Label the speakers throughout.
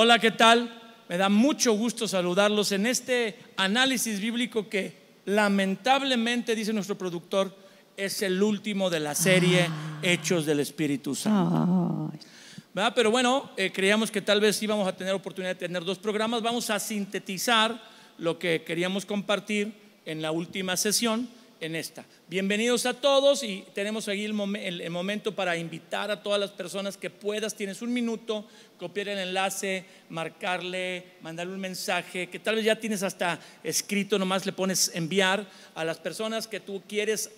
Speaker 1: Hola, ¿qué tal? Me da mucho gusto saludarlos en este análisis bíblico que lamentablemente, dice nuestro productor, es el último de la serie Hechos del Espíritu Santo. ¿Verdad? Pero bueno, creíamos que tal vez íbamos a tener oportunidad de tener 2 programas. Vamos a sintetizar lo que queríamos compartir en la última sesión en esta. Bienvenidos a todos y tenemos aquí el momento para invitar a todas las personas que puedas. Tienes un minuto, copiar el enlace, marcarle, mandarle un mensaje que tal vez ya tienes hasta escrito, nomás le pones enviar a las personas que tú quieres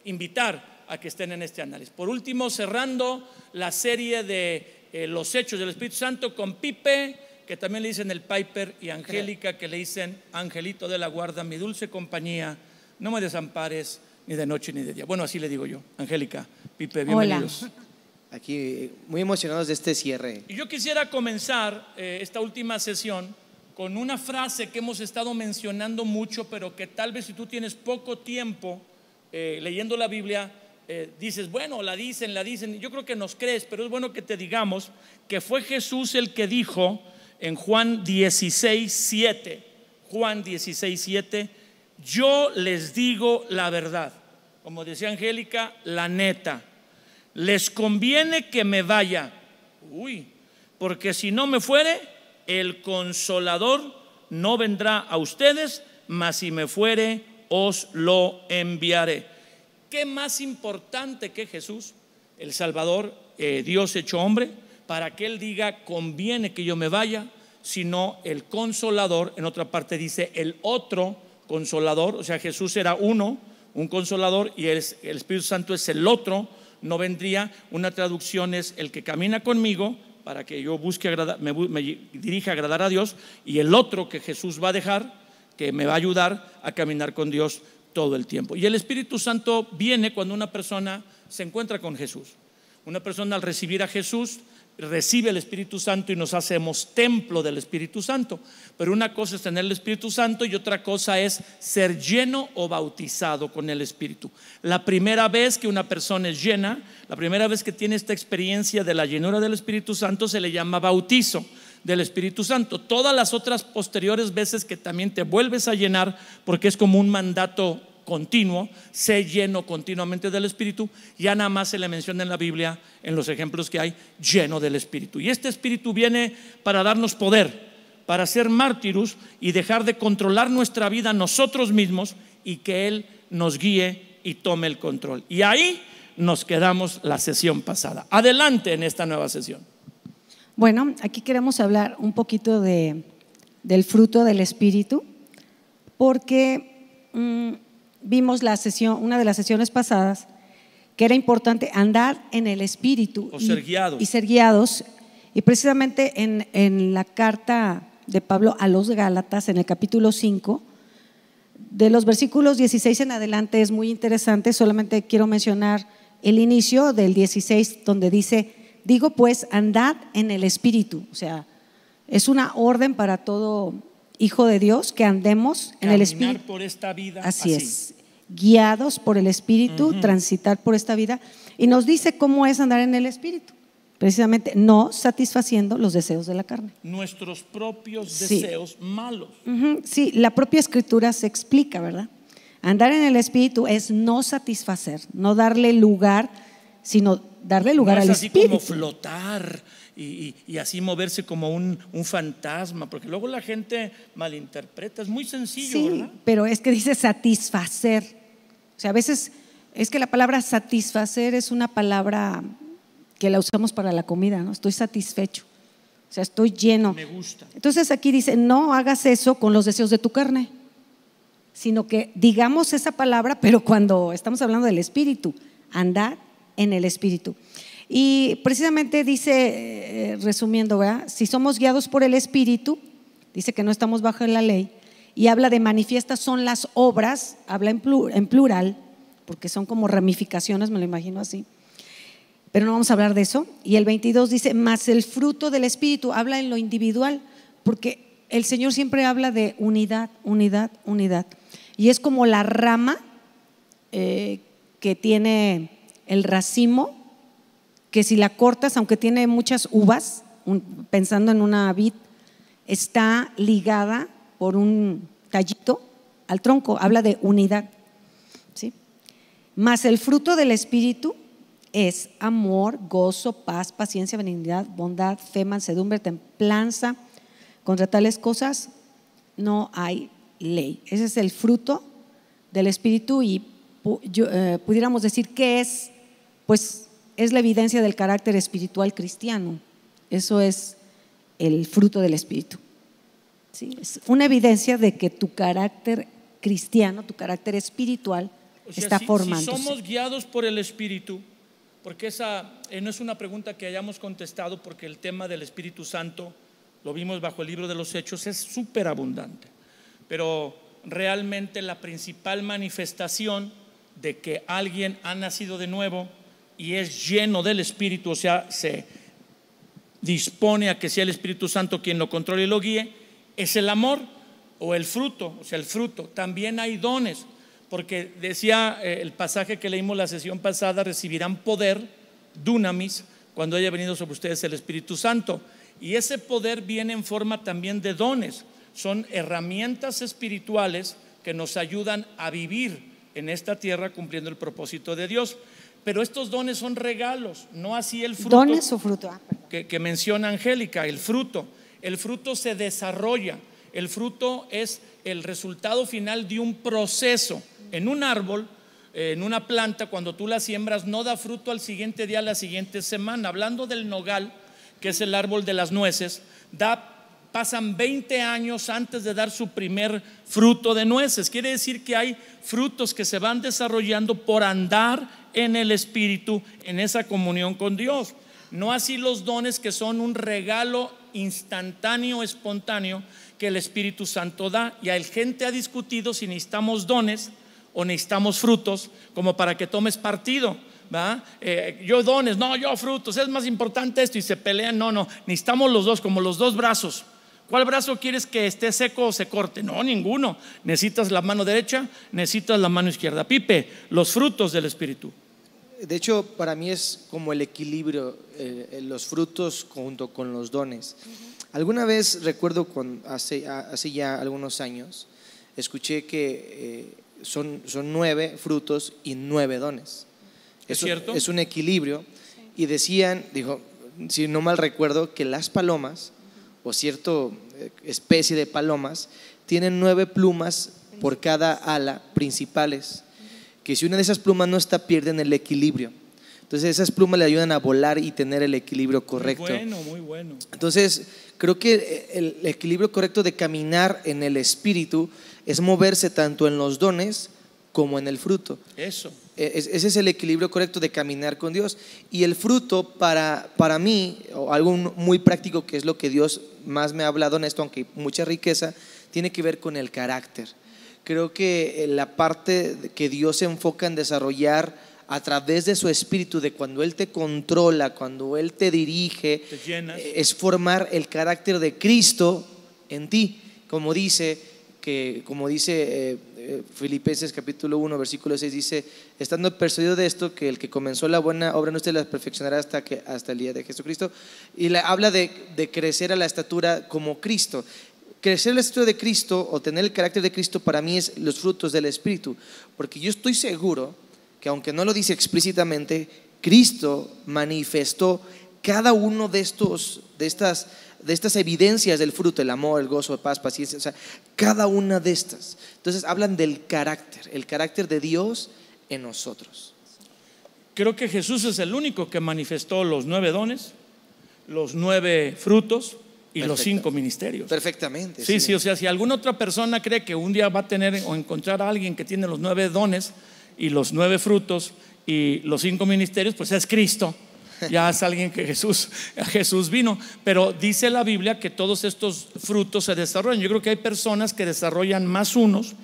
Speaker 1: invitar a que estén en este análisis. Por último, cerrando la serie de los Hechos del Espíritu Santo con Pipe, que también le dicen el Piper, y Angélica, que le dicen Angelito de la guarda, mi dulce compañía, no me desampares ni de noche ni de día. Bueno, así le digo yo. Angélica, Pipe, bienvenidos.
Speaker 2: Hola. Aquí muy emocionados de este cierre.
Speaker 1: Y yo quisiera comenzar esta última sesión con una frase que hemos estado mencionando mucho, pero que tal vez si tú tienes poco tiempo leyendo la Biblia, dices, bueno, la dicen. Yo creo que nos crees, pero es bueno que te digamos que fue Jesús el que dijo en Juan 16:7, Juan 16:7, yo les digo la verdad, como decía Angélica, la neta, les conviene que me vaya, porque si no me fuere, el Consolador no vendrá a ustedes, mas si me fuere, os lo enviaré. ¿Qué más importante que Jesús, el Salvador, Dios hecho hombre, para que Él diga conviene que yo me vaya? Sino el Consolador, en otra parte dice el otro Consolador, o sea, Jesús era uno, un Consolador, y el Espíritu Santo es el otro, no vendría. Una traducción es el que camina conmigo para que yo busque me dirija a agradar a Dios, y el otro que Jesús va a dejar, que me va a ayudar a caminar con Dios todo el tiempo. Y el Espíritu Santo viene cuando una persona se encuentra con Jesús. Una persona al recibir a Jesús recibe el Espíritu Santo y nos hacemos templo del Espíritu Santo. Pero una cosa es tener el Espíritu Santo y otra cosa es ser lleno o bautizado con el Espíritu. La primera vez que una persona es llena, la primera vez que tiene esta experiencia de la llenura del Espíritu Santo, se le llama bautizo del Espíritu Santo. Todas las otras posteriores veces que también te vuelves a llenar, porque es como un mandato continuo, sé lleno continuamente del Espíritu, ya nada más se le menciona en la Biblia, en los ejemplos que hay, lleno del Espíritu. Y este Espíritu viene para darnos poder, para ser mártires y dejar de controlar nuestra vida nosotros mismos, y que Él nos guíe y tome el control. Y ahí nos quedamos la sesión pasada. Adelante en esta nueva sesión.
Speaker 2: Bueno, aquí queremos hablar un poquito del fruto del Espíritu, porque vimos una de las sesiones pasadas, que era importante andar en el Espíritu
Speaker 1: o ser guiados.
Speaker 2: Y ser guiados. Y precisamente en la carta de Pablo a los Gálatas, en el capítulo 5, de los versículos 16 en adelante, es muy interesante. Solamente quiero mencionar el inicio del 16, donde dice: digo pues, andad en el Espíritu. O sea, es una orden para todo hijo de Dios que andemos en el Espíritu.
Speaker 1: Caminar por esta vida.
Speaker 2: Así es, guiados por el Espíritu, transitar por esta vida. Y nos dice cómo es andar en el Espíritu. Precisamente no satisfaciendo los deseos de la carne,
Speaker 1: nuestros propios deseos malos.
Speaker 2: Sí, la propia Escritura se explica, ¿verdad? Andar en el Espíritu es no satisfacer, no darle lugar, sino darle lugar al Espíritu.
Speaker 1: No es así como flotar y así moverse como un fantasma, porque luego la gente malinterpreta. Es muy sencillo,
Speaker 2: sí,
Speaker 1: ¿verdad?
Speaker 2: Pero es que dice satisfacer. O sea, a veces es que la palabra satisfacer es una palabra que la usamos para la comida, ¿no? Estoy satisfecho, o sea, estoy lleno.
Speaker 1: Me gusta.
Speaker 2: Entonces aquí dice: no hagas eso con los deseos de tu carne, sino que digamos esa palabra, pero cuando estamos hablando del Espíritu, andar en el Espíritu. Y precisamente dice, resumiendo, ¿verdad? Si somos guiados por el Espíritu, dice que no estamos bajo la ley, y habla de manifiestas son las obras, habla en plural, porque son como ramificaciones, me lo imagino así, pero no vamos a hablar de eso. Y el 22 dice: más el fruto del Espíritu, habla en lo individual, porque el Señor siempre habla de unidad, unidad, unidad, y es como la rama que tiene el racimo, que si la cortas, aunque tiene muchas uvas, pensando en una vid, está ligada por un tallito al tronco, habla de unidad, ¿sí? Mas el fruto del Espíritu es amor, gozo, paz, paciencia, benignidad, bondad, fe, mansedumbre, templanza. Contra tales cosas no hay ley. Ese es el fruto del Espíritu y pudiéramos decir que es, pues es la evidencia del carácter espiritual cristiano. Eso es el fruto del Espíritu, ¿sí? Es una evidencia de que tu carácter cristiano, tu carácter espiritual,
Speaker 1: o sea,
Speaker 2: está
Speaker 1: si
Speaker 2: formándose.
Speaker 1: somos guiados por el Espíritu, porque esa no es una pregunta que hayamos contestado, porque el tema del Espíritu Santo lo vimos bajo el libro de los Hechos, es súper abundante, pero realmente la principal manifestación de que alguien ha nacido de nuevo y es lleno del Espíritu, o sea, se dispone a que sea el Espíritu Santo quien lo controle y lo guíe, es el amor o el fruto, o sea, el fruto. También hay dones, porque decía el pasaje que leímos la sesión pasada: recibirán poder, dunamis, cuando haya venido sobre ustedes el Espíritu Santo. Y ese poder viene en forma también de dones, son herramientas espirituales que nos ayudan a vivir en esta tierra cumpliendo el propósito de Dios. Pero estos dones son regalos, no así el fruto.
Speaker 2: ¿Dones o fruto?
Speaker 1: Que menciona Angélica, el fruto. El fruto se desarrolla, el fruto es el resultado final de un proceso. En un árbol, en una planta, cuando tú la siembras, no da fruto al siguiente día, a la siguiente semana. Hablando del nogal, que es el árbol de las nueces, pasan 20 años antes de dar su primer fruto de nueces. Quiere decir que hay frutos que se van desarrollando por andar en el Espíritu, en esa comunión con Dios. No así los dones, que son un regalo instantáneo, espontáneo, que el Espíritu Santo da. Y hay gente ha discutido si necesitamos dones o necesitamos frutos, como para que tomes partido, ¿va? Yo dones, no, yo frutos, es más importante esto, y se pelean. No, necesitamos los dos, como los dos brazos. ¿Cuál brazo quieres que esté seco o se corte? No, ninguno. Necesitas la mano derecha, necesitas la mano izquierda. Pipe, los frutos del Espíritu.
Speaker 3: De hecho, para mí es como el equilibrio, los frutos junto con los dones. Alguna vez recuerdo hace ya algunos años, escuché que son 9 frutos y 9 dones.
Speaker 1: ¿Es cierto?
Speaker 3: Es un equilibrio. Y decían, si no mal recuerdo, que las palomas o cierta especie de palomas tienen 9 plumas por cada ala principales, que si una de esas plumas no está, pierden el equilibrio. Entonces esas plumas le ayudan a volar y tener el equilibrio correcto.
Speaker 1: Muy bueno.
Speaker 3: Entonces creo que el equilibrio correcto de caminar en el Espíritu es moverse tanto en los dones como en el fruto.
Speaker 1: Eso.
Speaker 3: Ese es el equilibrio correcto de caminar con Dios. Y el fruto para mí, o algo muy práctico, que es lo que Dios más me ha hablado en esto, aunque hay mucha riqueza, tiene que ver con el carácter. Creo que la parte que Dios se enfoca en desarrollar a través de su Espíritu, de cuando Él te controla, cuando Él te dirige, es formar el carácter de Cristo en ti, como dice Filipenses capítulo 1 versículo 6, dice: estando persuadido de esto, que el que comenzó la buena obra en usted la perfeccionará hasta el día de Jesucristo. Y habla de crecer a la estatura como Cristo. Crecer a la estatura de Cristo o tener el carácter de Cristo, para mí es los frutos del Espíritu, porque yo estoy seguro que, aunque no lo dice explícitamente, Cristo manifestó cada uno de estas evidencias del fruto: el amor, el gozo, la paz, paciencia, o sea, cada una de estas. Entonces hablan del carácter, el carácter de Dios en nosotros.
Speaker 1: Creo que Jesús es el único que manifestó los 9 dones, los 9 frutos y los 5 ministerios.
Speaker 3: Perfectamente.
Speaker 1: Sí, o sea, si alguna otra persona cree que un día va a tener o encontrar a alguien que tiene los 9 dones y los 9 frutos y los 5 ministerios, pues es Cristo. Ya es alguien que Jesús vino. Pero dice la Biblia que todos estos frutos se desarrollan. Yo creo que hay personas que desarrollan más unos,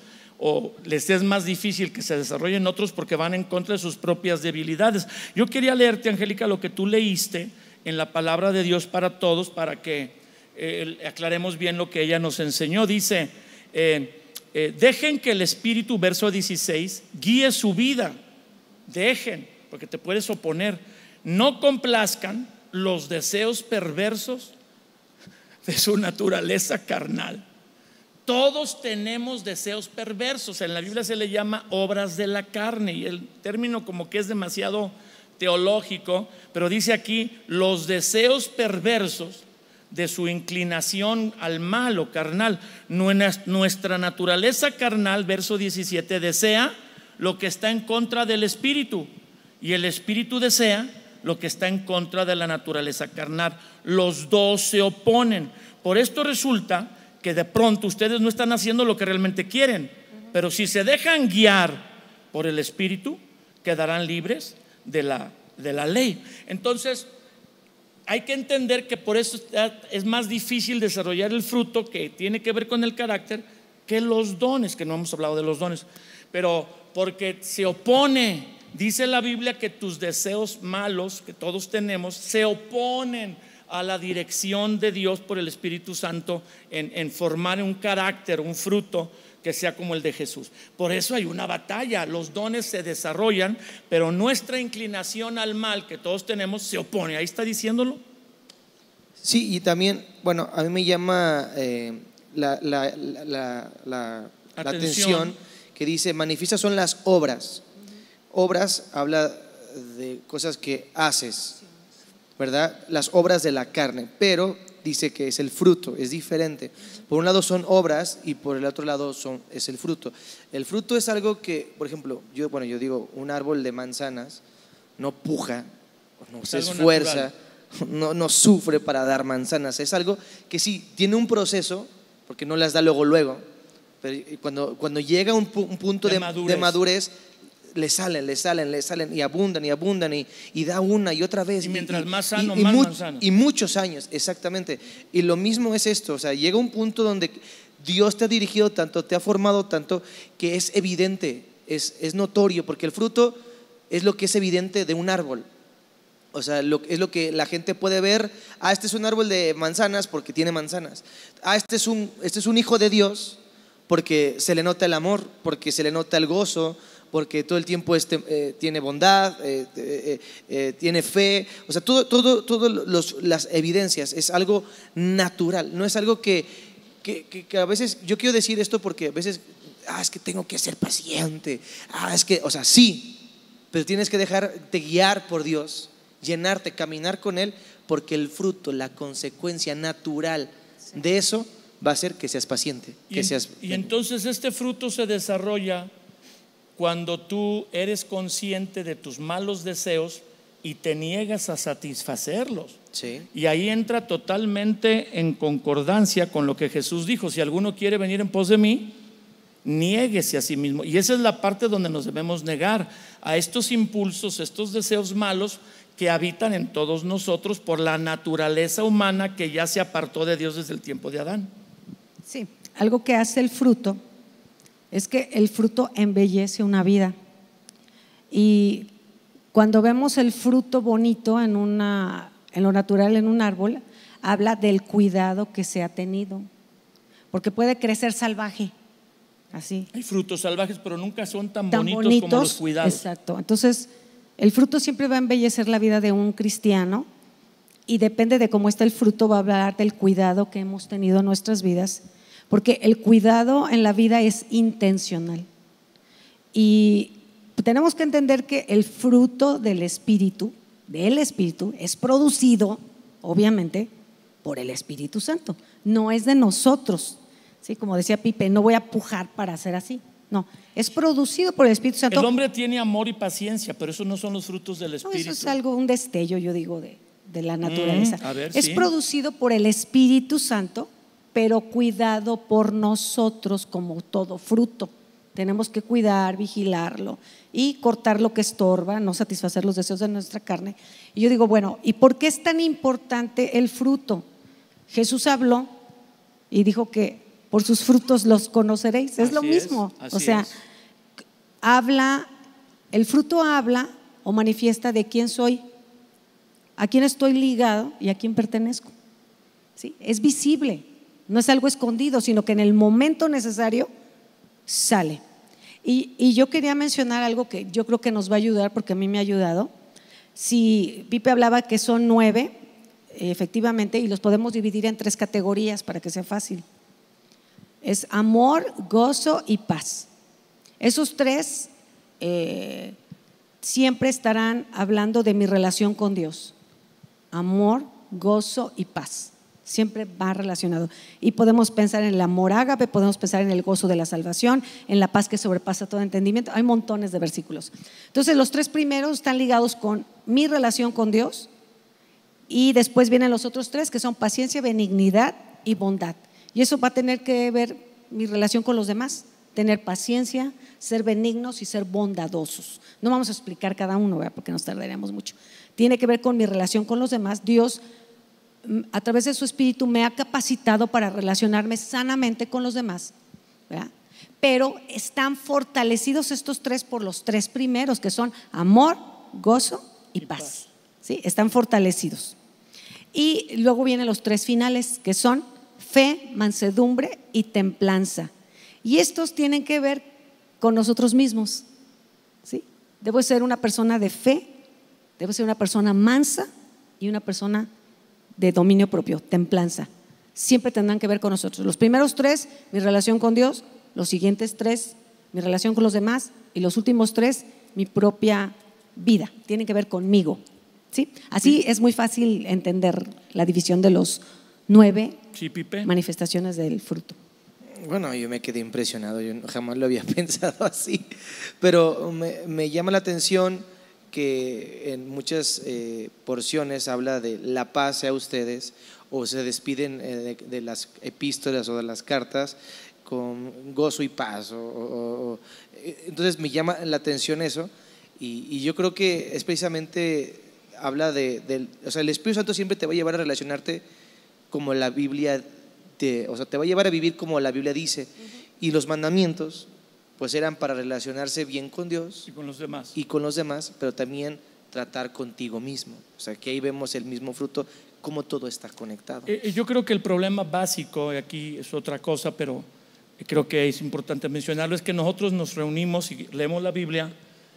Speaker 1: o les es más difícil que se desarrollen otros, porque van en contra de sus propias debilidades. Yo quería leerte, Angélica, lo que tú leíste en la palabra de Dios para todos, para que aclaremos bien lo que ella nos enseñó. Dice: dejen que el Espíritu, verso 16, guíe su vida. Dejen, porque te puedes oponer. No complazcan los deseos perversos de su naturaleza carnal. Todos tenemos deseos perversos. En la Biblia se le llama obras de la carne, y el término como que es demasiado teológico, pero dice aquí los deseos perversos de su inclinación al mal o carnal. Nuestra naturaleza carnal, verso 17, desea lo que está en contra del espíritu, y el espíritu desea lo que está en contra de la naturaleza carnal. Los dos se oponen. Por esto resulta que de pronto ustedes no están haciendo lo que realmente quieren, pero si se dejan guiar por el espíritu, quedarán libres de la ley. Entonces hay que entender que por eso es más difícil desarrollar el fruto que tiene que ver con el carácter que los dones, que no hemos hablado de los dones, pero porque se opone. Dice la Biblia que tus deseos malos, que todos tenemos, se oponen a la dirección de Dios por el Espíritu Santo en formar un carácter, un fruto que sea como el de Jesús. Por eso hay una batalla. Los dones se desarrollan, pero nuestra inclinación al mal que todos tenemos se opone. Ahí está diciéndolo.
Speaker 3: Sí, y también, bueno, a mí me llama la atención que dice: manifiestas son las obras. Obras habla de cosas que haces, ¿verdad? Las obras de la carne, pero dice que es el fruto, es diferente. Por un lado son obras y por el otro lado es el fruto. El fruto es algo que, por ejemplo, yo digo, un árbol de manzanas no puja, no se esfuerza, no sufre para dar manzanas. Es algo que sí tiene un proceso, porque no las da luego, pero cuando llega un punto de madurez, le salen y abundan y da una y otra vez.
Speaker 1: Y mientras más sano, más manzanas.
Speaker 3: Y muchos años, exactamente. Y lo mismo es esto, o sea, llega un punto donde Dios te ha dirigido tanto, te ha formado tanto, que es evidente, es notorio, porque el fruto es lo que es evidente de un árbol. O sea, es lo que la gente puede ver. Este es un árbol de manzanas porque tiene manzanas. Este es un hijo de Dios porque se le nota el amor, porque se le nota el gozo, porque todo el tiempo tiene bondad, tiene fe. O sea, todas las evidencias es algo natural, no es algo que a veces, yo quiero decir esto porque a veces, es que tengo que ser paciente, es que, o sea, sí, pero tienes que dejarte guiar por Dios, llenarte, caminar con Él, porque el fruto, la consecuencia natural de eso va a ser que seas paciente.
Speaker 1: Y entonces este fruto se desarrolla cuando tú eres consciente de tus malos deseos y te niegas a satisfacerlos.
Speaker 3: Sí.
Speaker 1: Y ahí entra totalmente en concordancia con lo que Jesús dijo: si alguno quiere venir en pos de mí, niéguese a sí mismo. Y esa es la parte donde nos debemos negar a estos impulsos, estos deseos malos que habitan en todos nosotros por la naturaleza humana que ya se apartó de Dios desde el tiempo de Adán.
Speaker 2: Sí, algo que hace el fruto es que el fruto embellece una vida. Y cuando vemos el fruto bonito en lo natural, en un árbol, habla del cuidado que se ha tenido, porque puede crecer salvaje, así.
Speaker 1: Hay frutos salvajes, pero nunca son tan bonitos como los cuidados.
Speaker 2: Exacto. Entonces, el fruto siempre va a embellecer la vida de un cristiano, y depende de cómo está el fruto, va a hablar del cuidado que hemos tenido en nuestras vidas. Porque el cuidado en la vida es intencional. Y tenemos que entender que el fruto del Espíritu es producido, obviamente, por el Espíritu Santo. No es de nosotros. ¿Sí? Como decía Pipe, no voy a pujar para hacer así. No, es producido por el Espíritu Santo.
Speaker 1: El hombre tiene amor y paciencia, pero eso no son los frutos del Espíritu.
Speaker 2: No, eso es un destello, yo digo, de la naturaleza. Es
Speaker 1: sí.
Speaker 2: Producido por el Espíritu Santo, pero cuidado por nosotros, como todo fruto. Tenemos que cuidar, vigilarlo y cortar lo que estorba, no satisfacer los deseos de nuestra carne. Y yo digo, bueno, ¿y por qué es tan importante el fruto? Jesús habló y dijo que por sus frutos los conoceréis. Es lo mismo. O sea, el fruto habla o manifiesta de quién soy, a quién estoy ligado y a quién pertenezco. ¿Sí? Es visible. No es algo escondido, sino que en el momento necesario sale. Y yo quería mencionar algo que yo creo que nos va a ayudar, porque a mí me ha ayudado. Si Pipe hablaba que son 9, efectivamente, y los podemos dividir en 3 categorías para que sea fácil. Es amor, gozo y paz. Esos 3 siempre estarán hablando de mi relación con Dios. Amor, gozo y paz. Siempre va relacionado. Y podemos pensar en el amor ágape, podemos pensar en el gozo de la salvación, en la paz que sobrepasa todo entendimiento. Hay montones de versículos. Entonces, los 3 primeros están ligados con mi relación con Dios, y después vienen los otros 3 que son paciencia, benignidad y bondad. Y eso va a tener que ver mi relación con los demás. Tener paciencia, ser benignos y ser bondadosos. No vamos a explicar cada uno, ¿verdad? Porque nos tardaríamos mucho. Tiene que ver con mi relación con los demás. Dios, a través de su Espíritu, me ha capacitado para relacionarme sanamente con los demás, ¿verdad? Pero están fortalecidos estos 3 por los 3 primeros, que son amor, gozo y paz. ¿Sí? Están fortalecidos. Y luego vienen los 3 finales, que son fe, mansedumbre y templanza. Y estos tienen que ver con nosotros mismos, ¿sí? Debo ser una persona de fe, debo ser una persona mansa y una persona de dominio propio, templanza. Siempre tendrán que ver con nosotros. Los primeros 3, mi relación con Dios; los siguientes 3, mi relación con los demás; y los últimos 3, mi propia vida. Tienen que ver conmigo, ¿sí? Así es muy fácil entender la división de los 9 manifestaciones del fruto.
Speaker 3: Bueno, yo me quedé impresionado, yo jamás lo había pensado así, pero me llama la atención que en muchas porciones habla de la paz sea ustedes, o se despiden de las epístolas o de las cartas con gozo y paz. Entonces me llama la atención eso, y yo creo que es precisamente, habla o sea, el Espíritu Santo siempre te va a llevar a relacionarte como la Biblia o sea, te va a llevar a vivir como la Biblia dice. Y los mandamientos pues eran para relacionarse bien con Dios
Speaker 1: y con los demás,
Speaker 3: pero también tratar contigo mismo. O sea, que ahí vemos el mismo fruto, cómo todo está conectado.
Speaker 1: Yo creo que el problema básico, aquí es otra cosa, pero creo que es importante mencionarlo, es que nosotros nos reunimos y leemos la Biblia,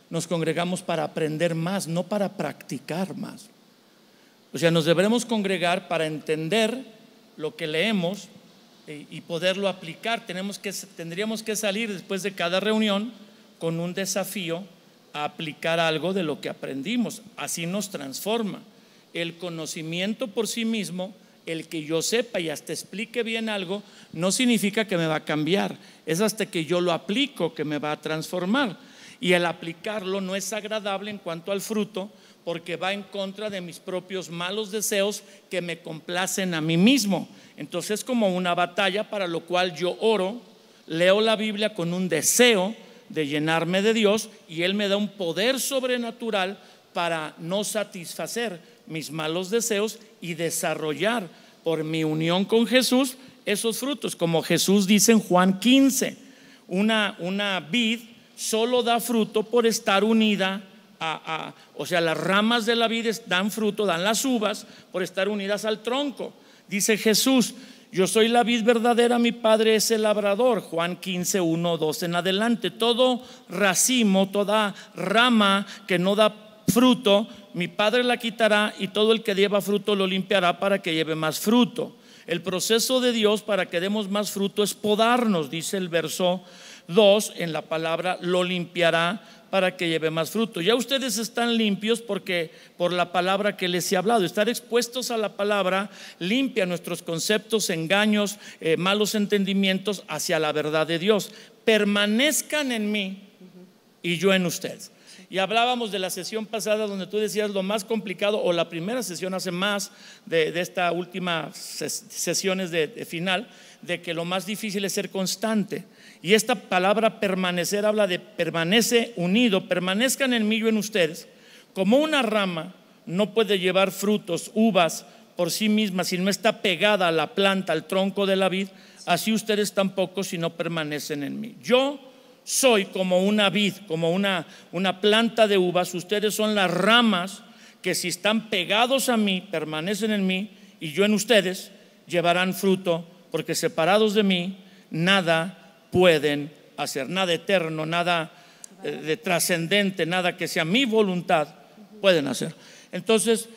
Speaker 1: nos congregamos para aprender más, no para practicar más. O sea, nos deberemos congregar para entender lo que leemos y poderlo aplicar. Tendríamos que salir después de cada reunión con un desafío a aplicar algo de lo que aprendimos. Así nos transforma. El conocimiento por sí mismo, el que yo sepa y hasta explique bien algo, no significa que me va a cambiar. Es hasta que yo lo aplico que me va a transformar. Y el aplicarlo no es agradable en cuanto al fruto, porque va en contra de mis propios malos deseos que me complacen a mí mismo. Entonces es como una batalla, para lo cual yo oro, leo la Biblia con un deseo de llenarme de Dios, y Él me da un poder sobrenatural para no satisfacer mis malos deseos y desarrollar por mi unión con Jesús esos frutos. Como Jesús dice en Juan 15, una vid solo da fruto por estar unida o sea, las ramas de la vid dan fruto, dan las uvas por estar unidas al tronco. Dice Jesús: yo soy la vid verdadera, mi Padre es el labrador. Juan 15, 1, 2 en adelante. Todo racimo, toda rama que no da fruto, mi Padre la quitará, y todo el que lleva fruto lo limpiará para que lleve más fruto. El proceso de Dios para que demos más fruto es podarnos, dice el verso 2 en la palabra, lo limpiará para que lleve más fruto. Ya ustedes están limpios porque por la palabra que les he hablado. Estar expuestos a la palabra limpia nuestros conceptos, engaños, malos entendimientos hacia la verdad de Dios. Permanezcan en mí y yo en ustedes. Y hablábamos de la sesión pasada donde tú decías lo más complicado, o la primera sesión hace más de esta última sesiones de final, de que lo más difícil es ser constante. Y esta palabra permanecer habla de permanece unido, permanezcan en mí, yo en ustedes. Como una rama no puede llevar frutos, uvas por sí misma si no está pegada a la planta, al tronco de la vid, así ustedes tampoco si no permanecen en mí. Yo soy como una vid, como una planta de uvas. Ustedes son las ramas que, si están pegados a mí, permanecen en mí, y yo en ustedes, llevarán fruto, porque separados de mí nada pueden hacer. Nada eterno, nada de trascendente, nada que sea mi voluntad pueden hacer. Entonces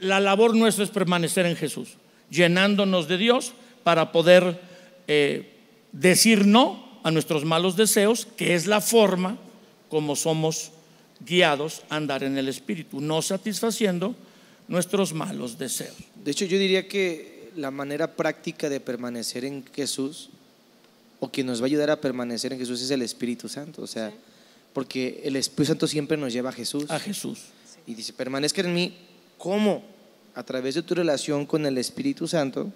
Speaker 1: la labor nuestra es permanecer en Jesús, llenándonos de Dios para poder decir no a nuestros malos deseos, que es la forma como somos guiados a andar en el Espíritu, no satisfaciendo nuestros malos deseos.
Speaker 3: De hecho, yo diría que la manera práctica de permanecer en Jesús, o quien nos va a ayudar a permanecer en Jesús, es el Espíritu Santo. O sea, porque el Espíritu Santo siempre nos lleva a Jesús.
Speaker 1: A Jesús.
Speaker 3: Y dice, permanezca en mí. ¿Cómo? A través de tu relación con el Espíritu Santo,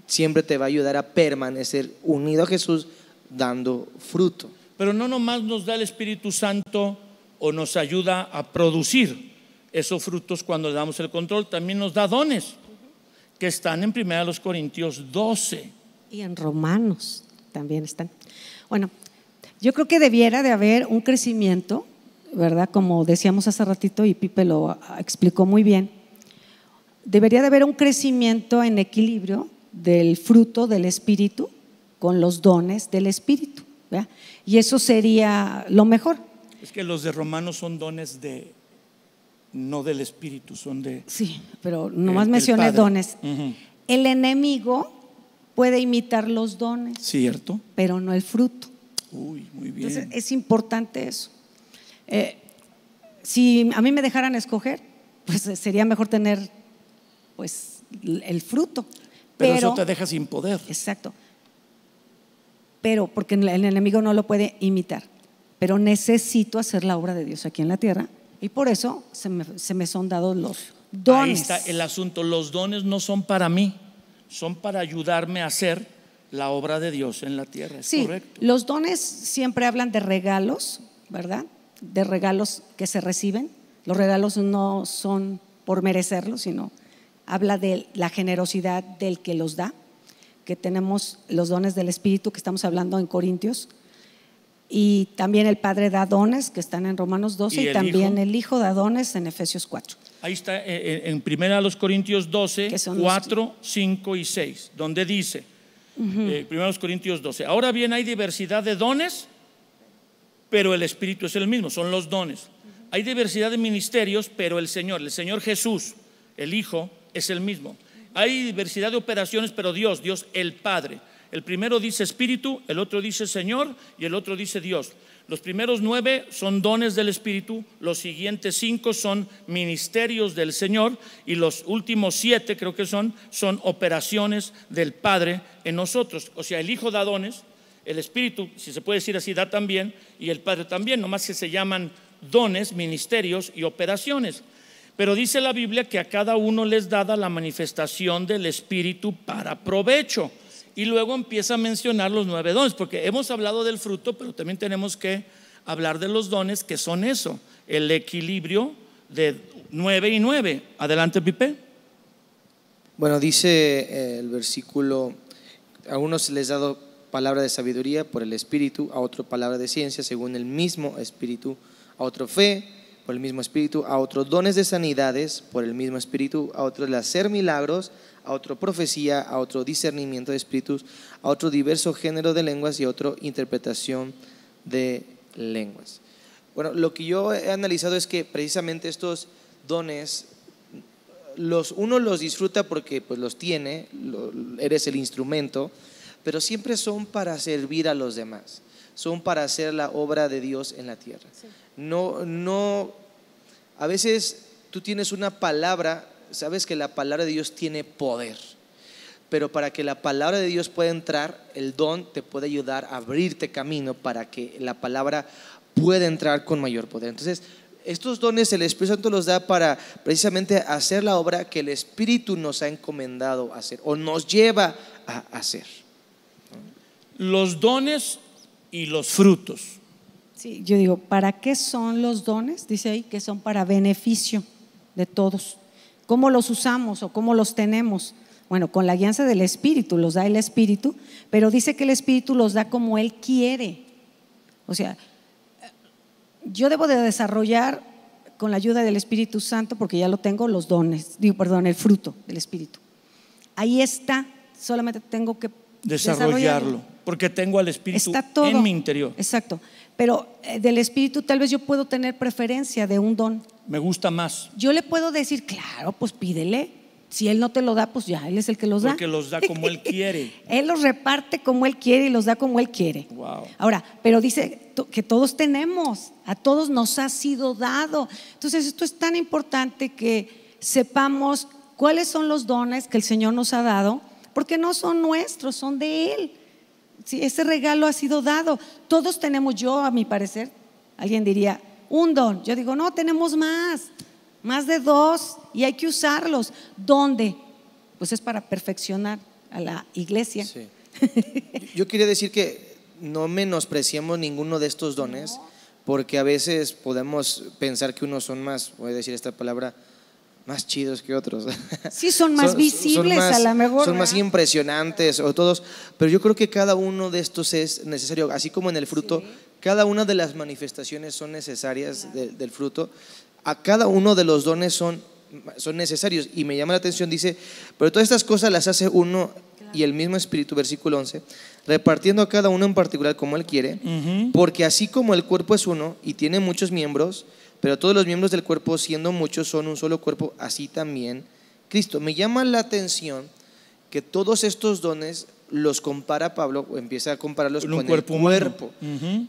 Speaker 3: siempre te va a ayudar a permanecer unido a Jesús, dando fruto.
Speaker 1: Pero no nomás nos da el Espíritu Santo o nos ayuda a producir esos frutos cuando le damos el control, también nos da dones que están en 1 Corintios 12.
Speaker 2: Y en Romanos también están. Bueno, yo creo que debiera de haber un crecimiento, ¿verdad? Como decíamos hace ratito y Pipe lo explicó muy bien. Debería de haber un crecimiento en equilibrio del fruto del Espíritu con los dones del Espíritu, ¿verdad? Y eso sería lo mejor.
Speaker 1: Es que los de Romanos son dones no del Espíritu, son de…
Speaker 2: Sí, pero nomás mencioné dones. El enemigo puede imitar los dones,
Speaker 1: ¿cierto?
Speaker 2: pero no el fruto.
Speaker 1: Uy, muy bien.
Speaker 2: Entonces es importante eso. Si a mí me dejaran escoger, pues sería mejor tener pues el fruto.
Speaker 1: Pero eso te deja sin poder.
Speaker 2: Exacto. Pero porque el enemigo no lo puede imitar. Pero necesito hacer la obra de Dios aquí en la tierra y por eso se me son dados los dones.
Speaker 1: Ahí está el asunto. Los dones no son para mí, son para ayudarme a hacer la obra de Dios en la tierra. ¿Es correcto?
Speaker 2: Los dones siempre hablan de regalos, ¿verdad? De regalos que se reciben. Los regalos no son por merecerlos, sino habla de la generosidad del que los da, que tenemos los dones del Espíritu que estamos hablando en Corintios, y también el Padre da dones que están en Romanos 12 y también el Hijo da dones en Efesios 4.
Speaker 1: Ahí está en 1 Corintios 12, 4, 5 y 6, donde dice, 1 Corintios 12, ahora bien hay diversidad de dones, pero el Espíritu es el mismo, son los dones. Hay diversidad de ministerios, pero el Señor Jesús, el Hijo, es el mismo. Hay diversidad de operaciones, pero Dios el Padre. El primero dice Espíritu, el otro dice Señor y el otro dice Dios. Los primeros 9 son dones del Espíritu, los siguientes 5 son ministerios del Señor y los últimos 7 creo que son operaciones del Padre en nosotros. O sea, el Hijo da dones, el Espíritu, si se puede decir así, da también, y el Padre también, nomás que se llaman dones, ministerios y operaciones. Pero dice la Biblia que a cada uno les dada la manifestación del Espíritu para provecho. Y luego empieza a mencionar los 9 dones, porque hemos hablado del fruto, pero también tenemos que hablar de los dones, que son eso, el equilibrio de 9 y 9. Adelante, Pipe.
Speaker 3: Bueno, dice el versículo, a unos les ha dado palabra de sabiduría por el Espíritu, a otro palabra de ciencia según el mismo Espíritu, a otro fe por el mismo Espíritu, a otros dones de sanidades por el mismo Espíritu, a otros el hacer milagros, a otro profecía, a otro discernimiento de espíritus, a otro diverso género de lenguas y a otro interpretación de lenguas. Bueno, lo que yo he analizado es que precisamente estos dones, uno los disfruta porque pues los tiene, eres el instrumento, pero siempre son para servir a los demás, son para hacer la obra de Dios en la tierra. Sí. No, a veces tú tienes una palabra, sabes que la palabra de Dios tiene poder, pero para que la palabra de Dios pueda entrar, el don te puede ayudar a abrirte camino para que la palabra pueda entrar con mayor poder. Entonces, estos dones el Espíritu Santo los da para precisamente hacer la obra que el Espíritu nos ha encomendado hacer o nos lleva a hacer.
Speaker 1: Los dones y los frutos.
Speaker 2: Sí, yo digo, ¿para qué son los dones? Dice ahí que son para beneficio de todos. ¿Cómo los usamos o cómo los tenemos? Bueno, con la guianza del Espíritu, los da el Espíritu, pero dice que el Espíritu los da como Él quiere. O sea, yo debo de desarrollar con la ayuda del Espíritu Santo, porque ya lo tengo, los dones, el fruto del Espíritu. Ahí está, solamente tengo que desarrollarlo,
Speaker 1: porque tengo al Espíritu en mi interior.
Speaker 2: Exacto, pero del Espíritu tal vez yo puedo tener preferencia de un don
Speaker 1: me gusta más.
Speaker 2: Yo le puedo decir, claro, pues pídele. Si Él no te lo da, pues ya, Él es el que los da.
Speaker 1: Porque los da como Él quiere.
Speaker 2: Él los reparte como Él quiere y los da como Él quiere.
Speaker 1: Wow.
Speaker 2: Ahora, pero dice que todos tenemos, a todos nos ha sido dado. Entonces, esto es tan importante que sepamos cuáles son los dones que el Señor nos ha dado, porque no son nuestros, son de Él. Sí, ese regalo ha sido dado. Todos tenemos, yo a mi parecer, alguien diría, un don. Yo digo, no, tenemos más de 2 y hay que usarlos. ¿Dónde? Pues es para perfeccionar a la iglesia.
Speaker 3: Sí. Yo quería decir que no menospreciemos ninguno de estos dones, porque a veces podemos pensar que unos son más, voy a decir esta palabra, más chidos que otros.
Speaker 2: Sí, son más visibles a lo mejor.
Speaker 3: Son más impresionantes o todos, pero yo creo que cada uno de estos es necesario, así como en el fruto, sí. Cada una de las manifestaciones son necesarias del fruto, a cada uno de los dones son necesarios. Y me llama la atención, dice, pero todas estas cosas las hace uno y el mismo Espíritu, versículo 11, repartiendo a cada uno en particular como Él quiere, porque así como el cuerpo es uno y tiene muchos miembros, pero todos los miembros del cuerpo, siendo muchos, son un solo cuerpo, así también Cristo. Me llama la atención que todos estos dones los compara Pablo, o empieza a compararlos con el cuerpo.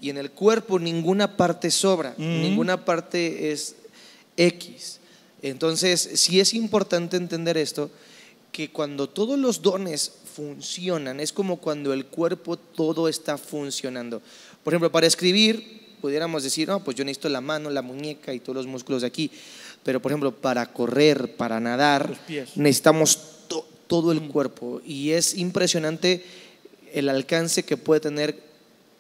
Speaker 3: Y en el cuerpo ninguna parte sobra, ninguna parte es X. Entonces, sí es importante entender esto, que cuando todos los dones funcionan, es como cuando el cuerpo todo está funcionando. Por ejemplo, para escribir, pudiéramos decir, no, pues yo necesito la mano, la muñeca y todos los músculos de aquí. Pero, por ejemplo, para correr, para nadar, necesitamos todo el cuerpo. Y es impresionante el alcance que puede tener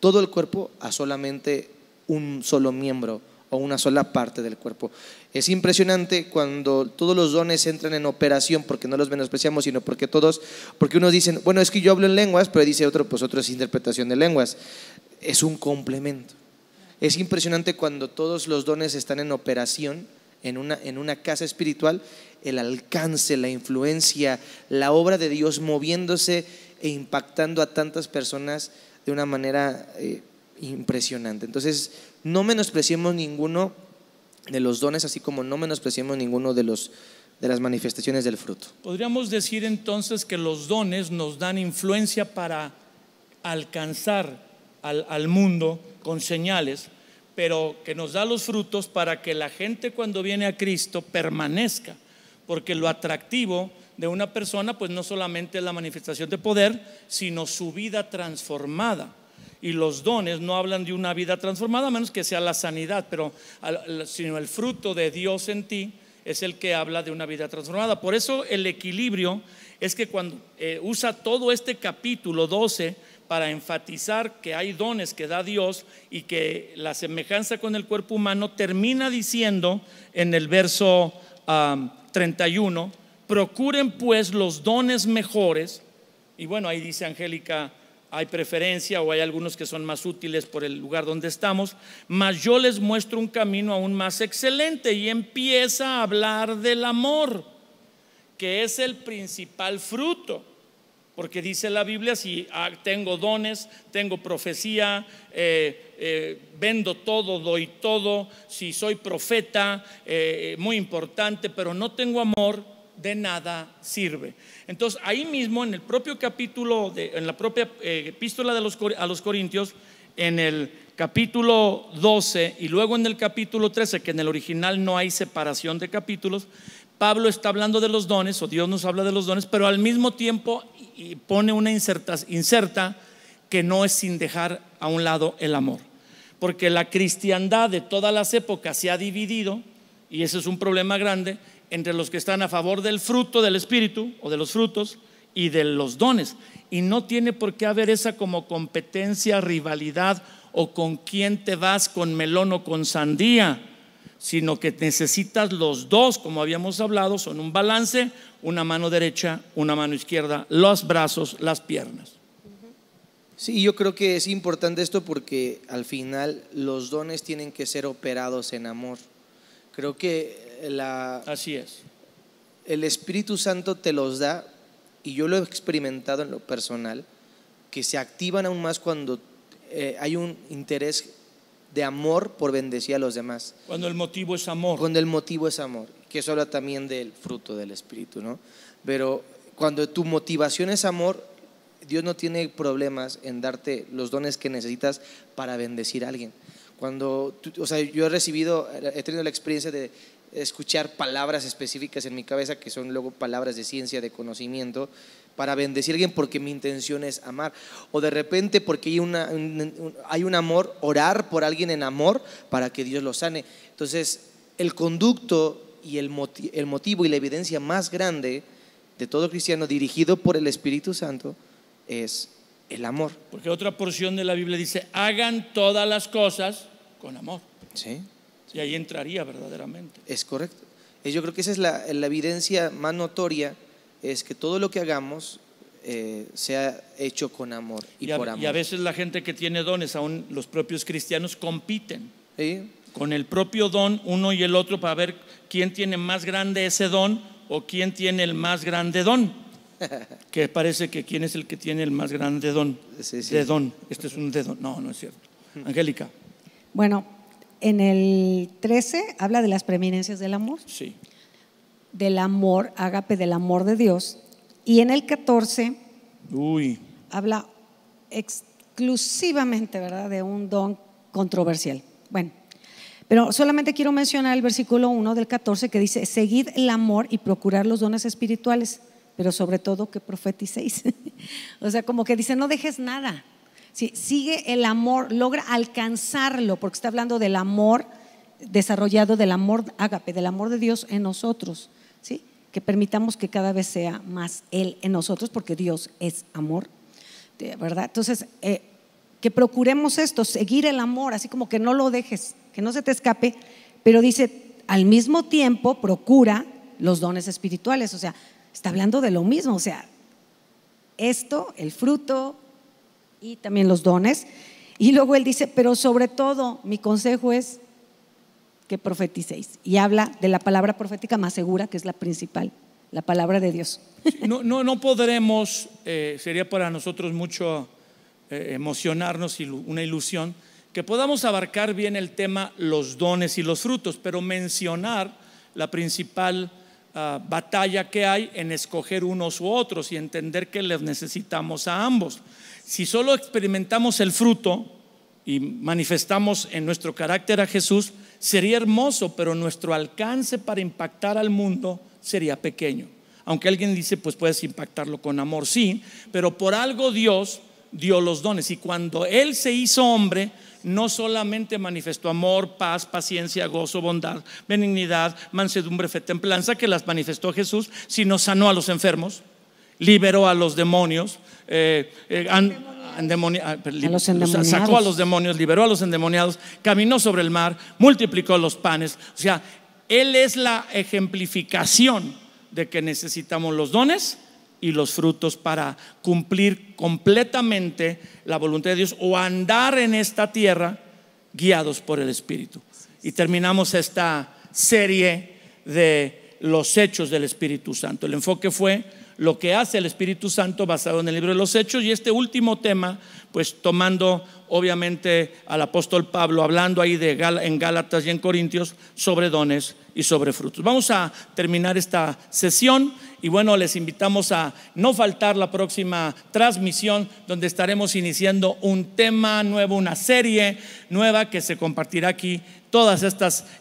Speaker 3: todo el cuerpo a solamente un solo miembro o una sola parte del cuerpo. Es impresionante cuando todos los dones entran en operación, porque no los menospreciamos, sino porque unos dicen, bueno, es que yo hablo en lenguas, pero dice otro, pues otro es interpretación de lenguas. Es un complemento. Es impresionante cuando todos los dones están en operación en una casa espiritual, el alcance, la influencia, la obra de Dios moviéndose e impactando a tantas personas de una manera impresionante. Entonces, no menospreciemos ninguno de los dones, así como no menospreciemos ninguno de las manifestaciones del fruto.
Speaker 1: Podríamos decir entonces que los dones nos dan influencia para alcanzar al mundo con señales, pero que nos da los frutos para que la gente cuando viene a Cristo permanezca, porque lo atractivo de una persona pues no solamente es la manifestación de poder, sino su vida transformada. Y los dones no hablan de una vida transformada a menos que sea la sanidad, sino el fruto de Dios en ti es el que habla de una vida transformada. Por eso el equilibrio es que cuando usa todo este capítulo 12 para enfatizar que hay dones que da Dios y que la semejanza con el cuerpo humano, termina diciendo en el verso 31, procuren pues los dones mejores. Y bueno, ahí dice Angélica, hay preferencia o hay algunos que son más útiles por el lugar donde estamos, mas yo les muestro un camino aún más excelente. Y empieza a hablar del amor, que es el principal fruto, porque dice la Biblia, si tengo dones, tengo profecía, vendo todo, doy todo, si soy profeta, muy importante, pero no tengo amor, de nada sirve. Entonces ahí mismo en el propio capítulo, en la propia epístola a los Corintios, en el capítulo 12 y luego en el capítulo 13, que en el original no hay separación de capítulos, Pablo está hablando de los dones, o Dios nos habla de los dones, pero al mismo tiempo pone una inserta que no es sin dejar a un lado el amor, porque la cristiandad de todas las épocas se ha dividido, y ese es un problema grande, entre los que están a favor del fruto del Espíritu o de los frutos y de los dones, y no tiene por qué haber esa como competencia, rivalidad o con quién te vas, con melón o con sandía, sino que necesitas los dos, como habíamos hablado, son un balance, una mano derecha, una mano izquierda, los brazos, las piernas.
Speaker 3: Sí, yo creo que es importante esto porque al final los dones tienen que ser operados en amor. Creo que
Speaker 1: así es.
Speaker 3: El Espíritu Santo te los da, y yo lo he experimentado en lo personal, que se activan aún más cuando hay un interés de amor por bendecir a los demás.
Speaker 1: Cuando el motivo es amor.
Speaker 3: Cuando el motivo es amor, que eso habla también del fruto del Espíritu, ¿no? Pero cuando tu motivación es amor, Dios no tiene problemas en darte los dones que necesitas para bendecir a alguien. O sea, yo he tenido la experiencia de escuchar palabras específicas en mi cabeza que son luego palabras de ciencia, de conocimiento, para bendecir a alguien porque mi intención es amar. O de repente porque hay un amor, orar por alguien en amor para que Dios lo sane. Entonces, el conducto y el motivo y la evidencia más grande de todo cristiano dirigido por el Espíritu Santo es el amor.
Speaker 1: Porque otra porción de la Biblia dice: hagan todas las cosas con amor.
Speaker 3: Sí.
Speaker 1: Y ahí entraría verdaderamente.
Speaker 3: Es correcto. Yo creo que esa es la evidencia más notoria, es que todo lo que hagamos sea hecho con amor y por amor.
Speaker 1: Y a veces la gente que tiene dones, aún los propios cristianos, compiten.
Speaker 3: ¿Sí?
Speaker 1: Con el propio don, uno y el otro, para ver quién tiene más grande ese don o quién tiene el más grande don. Que parece que quién es el que tiene el más grande don.
Speaker 3: Sí.
Speaker 1: De don. Este es un de don. No, no es cierto. Angélica.
Speaker 2: Bueno, en el 13 habla de las preeminencias del amor.
Speaker 1: Sí.
Speaker 2: Del amor, ágape, del amor de Dios. Y en el 14 habla exclusivamente, ¿verdad?, de un don controversial. Bueno, pero solamente quiero mencionar el versículo 1 del 14 que dice: seguid el amor y procurar los dones espirituales, pero sobre todo que profeticéis. O sea, como que dice: no dejes nada. Sí, sigue el amor, logra alcanzarlo, porque está hablando del amor desarrollado, del amor ágape, del amor de Dios en nosotros, ¿sí? Que permitamos que cada vez sea más Él en nosotros, porque Dios es amor, ¿verdad? Entonces, que procuremos esto, seguir el amor, así como que no lo dejes, que no se te escape, pero dice, al mismo tiempo procura los dones espirituales. O sea, está hablando de lo mismo, o sea, esto, el fruto y también los dones. Y luego él dice: pero sobre todo mi consejo es que profeticéis, y habla de la palabra profética más segura, que es la principal, la palabra de Dios.
Speaker 1: No podremos, sería para nosotros mucho emocionarnos y una ilusión que podamos abarcar bien el tema los dones y los frutos, pero mencionar la principal batalla que hay en escoger unos u otros y entender que les necesitamos a ambos. Si solo experimentamos el fruto y manifestamos en nuestro carácter a Jesús, sería hermoso, pero nuestro alcance para impactar al mundo sería pequeño. Aunque alguien dice, pues puedes impactarlo con amor, sí, pero por algo Dios dio los dones. Y cuando Él se hizo hombre, no solamente manifestó amor, paz, paciencia, gozo, bondad, benignidad, mansedumbre, fe, templanza, que las manifestó Jesús, sino sanó a los enfermos, liberó a los demonios, sacó a los demonios, liberó a los endemoniados, caminó sobre el mar, multiplicó los panes. O sea, Él es la ejemplificación de que necesitamos los dones y los frutos para cumplir completamente la voluntad de Dios o andar en esta tierra guiados por el Espíritu. Y terminamos esta serie de los hechos del Espíritu Santo. El enfoque fue lo que hace el Espíritu Santo, basado en el libro de los Hechos, y este último tema, pues tomando obviamente al apóstol Pablo, hablando ahí en Gálatas y en Corintios sobre dones y sobre frutos. Vamos a terminar esta sesión y bueno, les invitamos a no faltar la próxima transmisión, donde estaremos iniciando un tema nuevo, una serie nueva que se compartirá aquí todos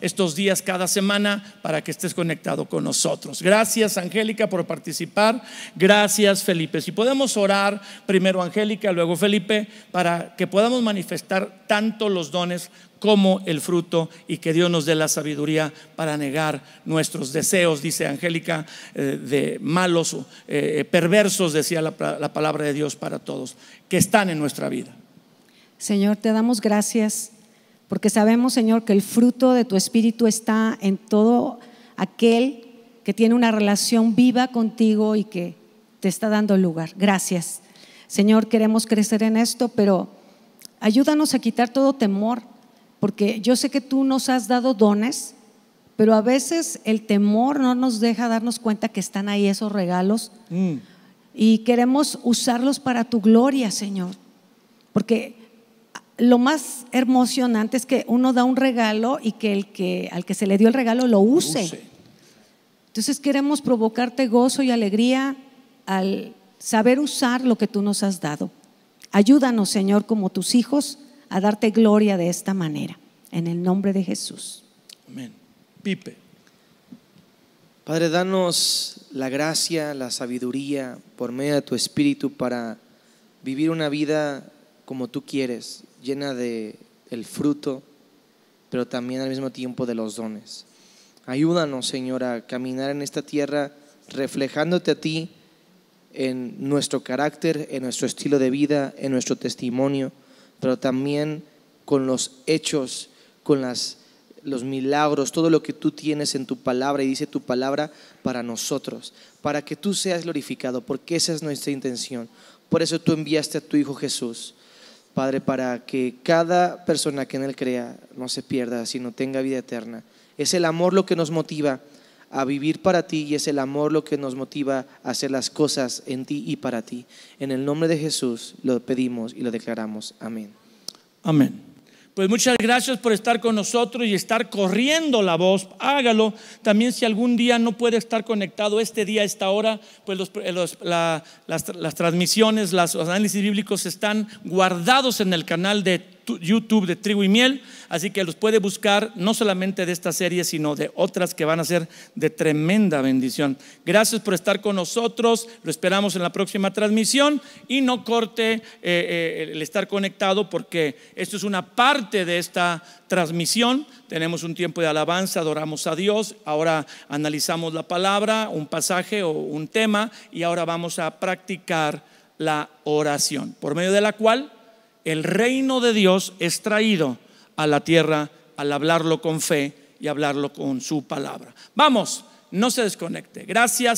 Speaker 1: estos días cada semana, para que estés conectado con nosotros. Gracias, Angélica, por participar. Gracias, Felipe. Si podemos orar primero Angélica, luego Felipe, para que podamos manifestar tanto los dones como el fruto, y que Dios nos dé la sabiduría para negar nuestros deseos, dice Angélica, de malos, perversos, decía la palabra de Dios, para todos que están en nuestra vida.
Speaker 2: Señor, te damos gracias porque sabemos, Señor, que el fruto de tu Espíritu está en todo aquel que tiene una relación viva contigo y que te está dando lugar. Gracias, Señor, queremos crecer en esto, pero ayúdanos a quitar todo temor, porque yo sé que tú nos has dado dones, pero a veces el temor no nos deja darnos cuenta que están ahí esos regalos y queremos usarlos para tu gloria, Señor, porque lo más emocionante es que uno da un regalo y que al que se le dio el regalo lo use. Entonces queremos provocarte gozo y alegría al saber usar lo que tú nos has dado. Ayúdanos, Señor, como tus hijos, a darte gloria de esta manera, en el nombre de Jesús.
Speaker 1: Amén. Pipe.
Speaker 3: Padre, danos la gracia, la sabiduría por medio de tu Espíritu para vivir una vida como tú quieres, llena de el fruto, pero también al mismo tiempo de los dones. Ayúdanos, Señor, a caminar en esta tierra reflejándote a ti en nuestro carácter, en nuestro estilo de vida, en nuestro testimonio, pero también con los hechos, con los milagros, todo lo que tú tienes en tu palabra y dice tu palabra para nosotros, para que tú seas glorificado, porque esa es nuestra intención. Por eso tú enviaste a tu Hijo Jesús, Padre, para que cada persona que en Él crea no se pierda, sino tenga vida eterna. Es el amor lo que nos motiva a vivir para ti y es el amor lo que nos motiva a hacer las cosas en ti y para ti. En el nombre de Jesús lo pedimos y lo declaramos. Amén.
Speaker 1: Amén. Pues muchas gracias por estar con nosotros y estar corriendo la voz. Hágalo. También si algún día no puede estar conectado este día, a esta hora, pues las transmisiones, los análisis bíblicos están guardados en el canal de YouTube de Trigo y Miel, así que los puede buscar no solamente de esta serie, sino de otras que van a ser de tremenda bendición. Gracias por estar con nosotros, lo esperamos en la próxima transmisión y no corte el estar conectado, porque esto es una parte de esta transmisión. Tenemos un tiempo de alabanza, adoramos a Dios, ahora analizamos la palabra, un pasaje o un tema, y ahora vamos a practicar la oración, por medio de la cual el reino de Dios es traído a la tierra al hablarlo con fe y hablarlo con su palabra. Vamos, no se desconecte. Gracias.